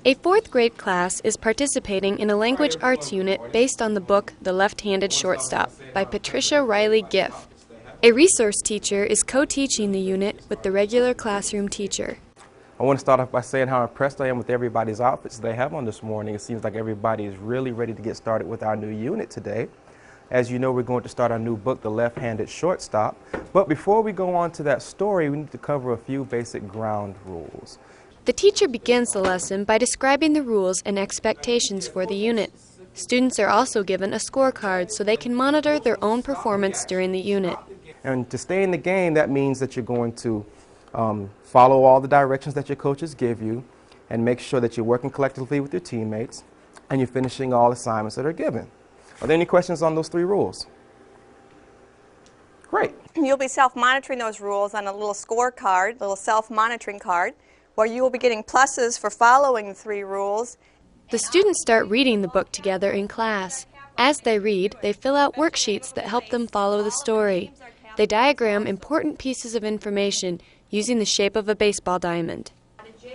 A fourth grade class is participating in a language arts unit based on the book The Left-Handed Shortstop by Patricia Riley Giff. A resource teacher is co-teaching the unit with the regular classroom teacher. I want to start off by saying how impressed I am with everybody's outfits they have on this morning. It seems like everybody is really ready to get started with our new unit today. As you know, we're going to start our new book, The Left-Handed Shortstop. But before we go on to that story, we need to cover a few basic ground rules. The teacher begins the lesson by describing the rules and expectations for the unit. Students are also given a scorecard so they can monitor their own performance during the unit. And to stay in the game, that means that you're going to follow all the directions that your coaches give you and make sure that you're working collectively with your teammates and you're finishing all assignments that are given. Are there any questions on those three rules? Great. You'll be self-monitoring those rules on a little scorecard, a little self-monitoring card, where you will be getting pluses for following the three rules. The students start reading the book together in class. As they read, they fill out worksheets that help them follow the story. They diagram important pieces of information using the shape of a baseball diamond.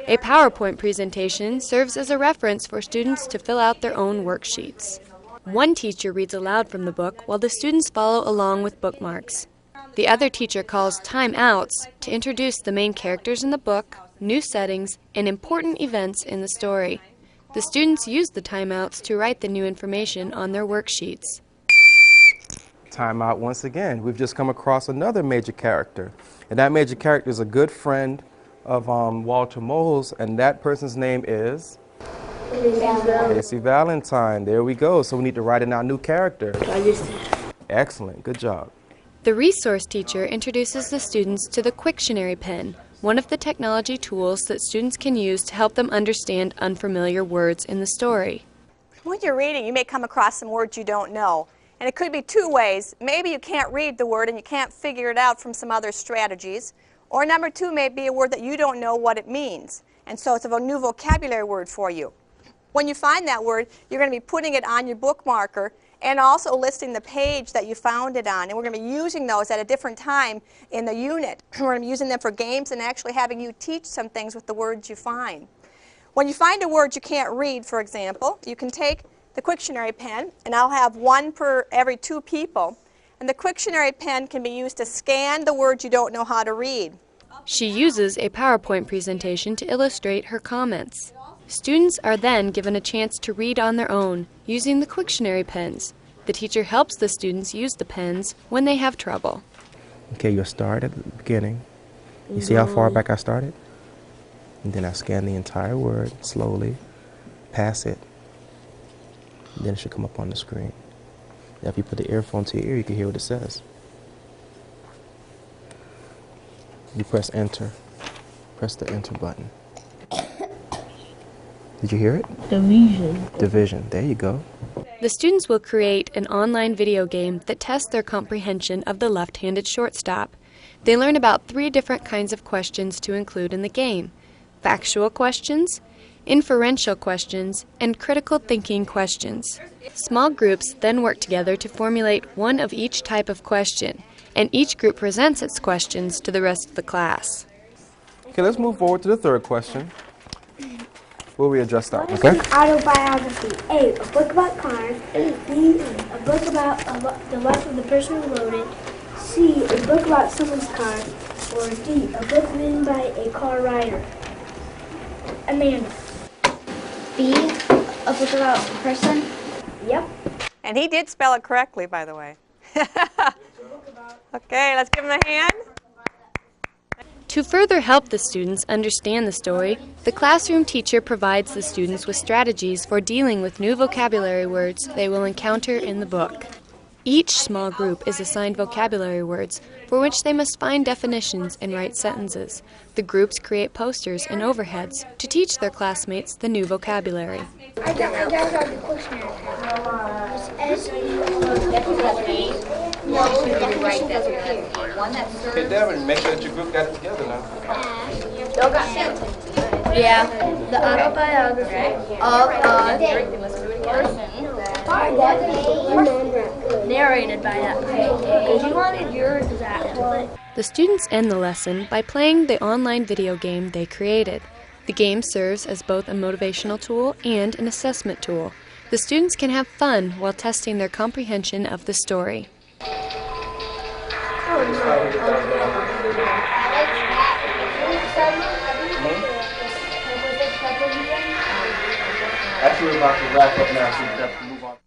A PowerPoint presentation serves as a reference for students to fill out their own worksheets. One teacher reads aloud from the book while the students follow along with bookmarks. The other teacher calls timeouts to introduce the main characters in the book, new settings, and important events in the story. The students use the timeouts to write the new information on their worksheets. Timeout once again. We've just come across another major character. And that major character is a good friend of Walter Moles, and that person's name is? Casey Valentine. There we go. So we need to write in our new character. Excellent. Good job. The resource teacher introduces the students to the Quictionary pen, one of the technology tools that students can use to help them understand unfamiliar words in the story. When you're reading, you may come across some words you don't know. And it could be two ways. Maybe you can't read the word and you can't figure it out from some other strategies. Or number two may be a word that you don't know what it means. And so it's a new vocabulary word for you. When you find that word, you're going to be putting it on your bookmarker and also listing the page that you found it on. And we're going to be using those at a different time in the unit. We're going to be using them for games and actually having you teach some things with the words you find. When you find a word you can't read, for example, you can take the Quictionary pen, and I'll have one per every two people. And the Quictionary pen can be used to scan the words you don't know how to read. She uses a PowerPoint presentation to illustrate her comments. Students are then given a chance to read on their own using the Quictionary pens. The teacher helps the students use the pens when they have trouble. Okay, you'll start at the beginning. You see how far back I started? And then I scan the entire word slowly, pass it, and then it should come up on the screen. Now if you put the earphone to your ear, you can hear what it says. You press enter. Press the enter button. Did you hear it? Division. Division. There you go. The students will create an online video game that tests their comprehension of the left-handed shortstop. They learn about 3 different kinds of questions to include in the game: factual questions, inferential questions, and critical thinking questions. Small groups then work together to formulate one of each type of question, and each group presents its questions to the rest of the class. Okay, let's move forward to the third question. We'll readjust that one, Okay. okay? Autobiography. A book about cars. B, a book about the life of the person who wrote it. C, a book about someone's car. Or D, a book written by a car writer. Amanda. B, a book about a person. Yep. And he did spell it correctly, by the way. Okay, let's give him a hand. To further help the students understand the story, the classroom teacher provides the students with strategies for dealing with new vocabulary words they will encounter in the book. Each small group is assigned vocabulary words for which they must find definitions and write sentences. The groups create posters and overheads to teach their classmates the new vocabulary. I got the questionnaire. Okay, Devin, make sure that your group got it together now. Yeah, the autobiography of a person narrated by that person. You wanted yours exactly. The students end the lesson by playing the online video game they created. The game serves as both a motivational tool and an assessment tool. The students can have fun while testing their comprehension of the story. Actually, we're about to wrap up now, so we have to move on.